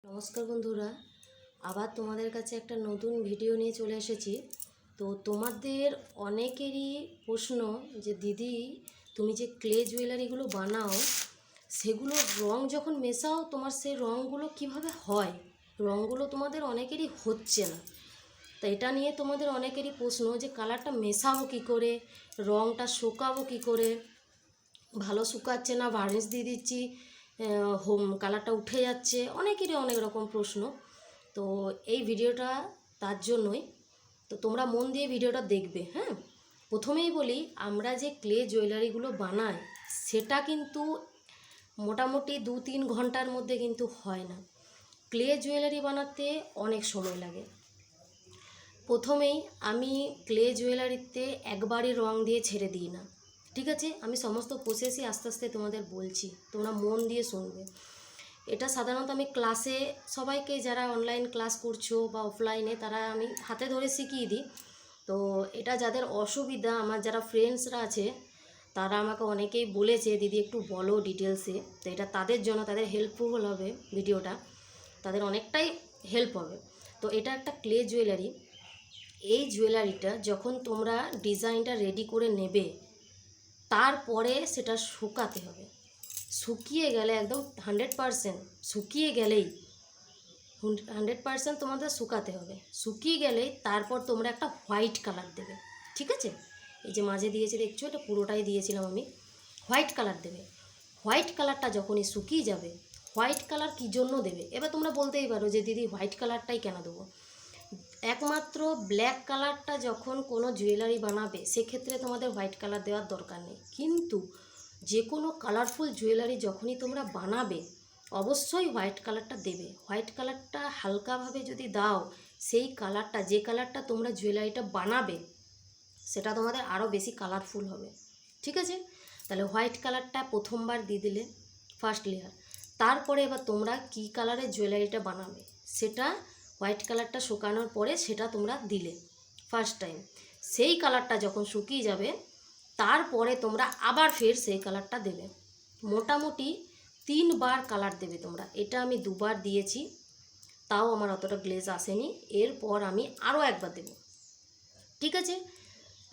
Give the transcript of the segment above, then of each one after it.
নমস্কার বন্ধুরা, আবার তোমাদের কাছে একটা নতুন ভিডিও নিয়ে চলে এসেছি। তো তোমাদের অনেকেরই প্রশ্ন যে দিদি তুমি যে ক্লে জুয়েলারিগুলো বানাও সেগুলোর রং যখন মেশাও তোমার সেই রঙগুলো কিভাবে হয়, রঙগুলো তোমাদের অনেকেরই হচ্ছে না। তা এটা নিয়ে তোমাদের অনেকেরই প্রশ্ন যে কালারটা মেশাবো কী করে, রঙটা শুকাবো কী করে, ভালো শুকাচ্ছে না ভার্নিশ দিয়ে দিচ্ছি কালারটা উঠে যাচ্ছে, অনেকেরই অনেক রকম প্রশ্ন। তো এই ভিডিওটা তার জন্যই। তো তোমরা মন দিয়ে ভিডিওটা দেখবে। হ্যাঁ, প্রথমেই বলি, আমরা যে ক্লে জুয়েলারিগুলো বানাই সেটা কিন্তু মোটামুটি 2-3 ঘন্টার মধ্যে কিন্তু হয় না। ক্লে জুয়েলারি বানাতে অনেক সময় লাগে। প্রথমেই আমি ক্লে জুয়েলারিতে একবারই রং দিয়ে ছেড়ে দিই না, ঠিক আছে? আমি সমস্ত প্রসেসই আস্তে আস্তে তোমাদের বলছি, তোমরা মন দিয়ে শুনবে। এটা সাধারণত আমি ক্লাসে সবাইকে, যারা অনলাইন ক্লাস করছো বা অফলাইনে, তারা আমি হাতে ধরে শিখিয়ে দিই। তো এটা যাদের অসুবিধা, আমার যারা ফ্রেন্ডসরা আছে তারা আমাকে অনেকেই বলেছে দিদি একটু বলো ডিটেলসে। তো এটা তাদের জন্য, তাদের হেল্পফুল হবে ভিডিওটা, তাদের অনেকটাই হেল্প হবে। তো এটা একটা ক্লে জুয়েলারি। এই জুয়েলারিটা যখন তোমরা ডিজাইনটা রেডি করে নেবে, তারপরে সেটা শুকাতে হবে। শুকিয়ে গেলে একদম 100% শুকিয়ে গেলেই 100% তোমাদের শুকাতে হবে। শুকিয়ে গেলেই তারপর তোমরা একটা হোয়াইট কালার দেবে, ঠিক আছে? এই যে মাঝে দিয়েছি দেখছো, এটা পুরোটাই দিয়েছিলাম আমি। হোয়াইট কালার দেবে। হোয়াইট কালারটা যখনই শুকিয়ে যাবে, হোয়াইট কালার কী জন্য দেবে এবার তোমরা বলতেই পারো যে দিদি হোয়াইট কালারটাই কেন দেবো। একমাত্র ব্ল্যাক কালারটা যখন কোনো জুয়েলারি বানাবে সেক্ষেত্রে তোমাদের হোয়াইট কালার দেওয়ার দরকার নেই, কিন্তু যে কোনো কালারফুল জুয়েলারি যখনই তোমরা বানাবে অবশ্যই হোয়াইট কালারটা দেবে। হোয়াইট কালারটা হালকাভাবে যদি দাও, সেই কালারটা, যে কালারটা তোমরা জুয়েলারিটা বানাবে সেটা তোমাদের আরও বেশি কালারফুল হবে, ঠিক আছে? তাহলে হোয়াইট কালারটা প্রথমবার দিয়ে দিলে, ফার্স্ট লেয়ার। তারপরে এবার তোমরা কী কালারের জুয়েলারিটা বানাবে সেটা হোয়াইট কালারটা শুকানোর পরে সেটা তোমরা দিলে ফার্স্ট টাইম। সেই কালারটা যখন শুকিয়ে যাবে তারপরে তোমরা আবার ফের সেই কালারটা দেবে। মোটামুটি 3 বার কালার দেবে তোমরা। এটা আমি 2 বার দিয়েছি, তাও আমার অতটা গ্লেজ আসেনি। এরপর আমি আরও একবার দেব, ঠিক আছে?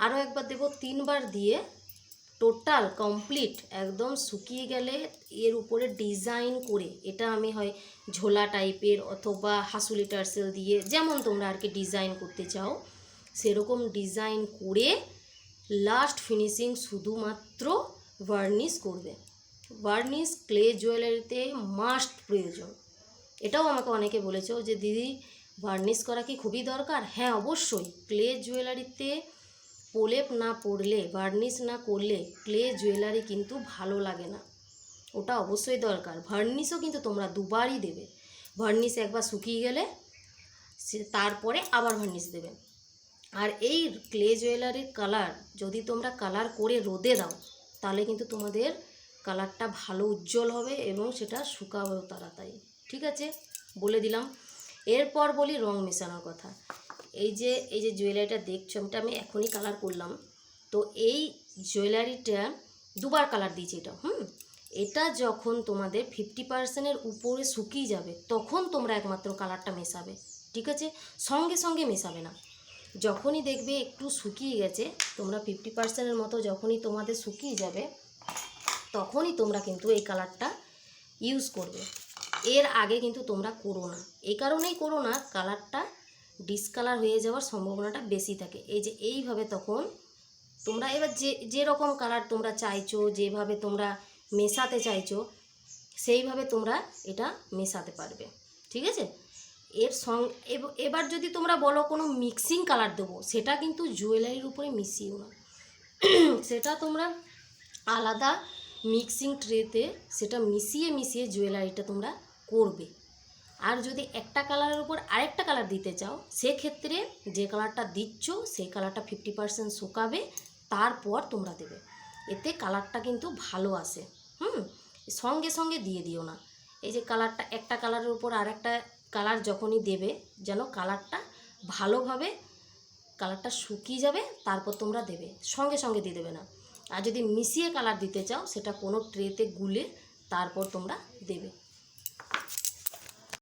আরও একবার দেব। 3 বার দিয়ে টোটাল কমপ্লিট একদম শুকিয়ে গেলে এর উপরে ডিজাইন করে, এটা আমি হয় ঝোলা টাইপের অথবা হাসুলি টার্সেল দিয়ে, যেমন তোমরা আর কি ডিজাইন করতে চাও সেরকম ডিজাইন করে লাস্ট ফিনিশিং শুধুমাত্র ভার্নিশ করবে। ভার্নিশ ক্লে জুয়েলারিতে মাস্ট প্রয়োজন। এটাও আমাকে অনেকে বলেছো যে দিদি ভার্নিশ করা কি খুবই দরকার? হ্যাঁ, অবশ্যই। ক্লে জুয়েলারিতে প্রলেপ না পড়লে, ভার্নিশ না করলে ক্লে জুয়েলারি কিন্তু ভালো লাগে না, ওটা অবশ্যই দরকার। ভার্নিশও কিন্তু তোমরা 2 বারই দেবে। ভার্নিশ একবার শুকিয়ে গেলে তারপরে আবার ভার্নিশ দেবে। আর এই ক্লে জুয়েলারির কালার যদি তোমরা কালার করে রোদে দাও তাহলে কিন্তু তোমাদের কালারটা ভালো উজ্জ্বল হবে এবং সেটা শুকাবেও তাড়াতাড়ি, ঠিক আছে? বলে দিলাম। এরপর বলি রং মেশানোর কথা। এই যে জুয়েলারিটা দেখছো, আমি এখনই কালার করলাম। তো এই জুয়েলারিটা 2 বার কালার দিয়েছি এটা। এটা যখন তোমাদের 50%-এর উপরে শুকিয়ে যাবে তখন তোমরা একমাত্র কালারটা মেশাবে, ঠিক আছে? সঙ্গে সঙ্গে মেশাবে না। যখনই দেখবে একটু শুকিয়ে গেছে, তোমরা 50%-এর মতো যখনই তোমাদের শুকিয়ে যাবে তখনই তোমরা কিন্তু এই কালারটা ইউজ করবে। এর আগে কিন্তু তোমরা করো না। এই কারণেই করো না, কালারটা ডিসকালার হয়ে যাওয়ার সম্ভাবনাটা বেশি থাকে। এই যে এইভাবে তখন তোমরা এবার যে রকম কালার তোমরা চাইছো, যেভাবে তোমরা মেশাতে চাইছো সেইভাবে তোমরা এটা মেশাতে পারবে, ঠিক আছে? এর সঙ্গে এবার যদি তোমরা বলো কোনো মিক্সিং কালার দেবো, সেটা কিন্তু জুয়েলারির উপরে মিশিও না। সেটা তোমরা আলাদা মিক্সিং ট্রেতে সেটা মিশিয়ে জুয়েলারিটা তোমরা করবে। আর যদি একটা কালারের উপর আরেকটা কালার দিতে চাও, সেক্ষেত্রে যে কালারটা দিচ্ছ সেই কালারটা 50% শুকাবে, তারপর তোমরা দেবে। এতে কালারটা কিন্তু ভালো আসে। সঙ্গে সঙ্গে দিয়ে দিও না। এই যে কালারটা, একটা কালারের উপর আরেকটা কালার যখনই দেবে, যেন কালারটা ভালোভাবে কালারটা শুকিয়ে যাবে, তারপর তোমরা দেবে। সঙ্গে সঙ্গে দিয়ে দেবে না। আর যদি মিশিয়ে কালার দিতে চাও সেটা কোনো ট্রেতে গুলে তারপর তোমরা দেবে।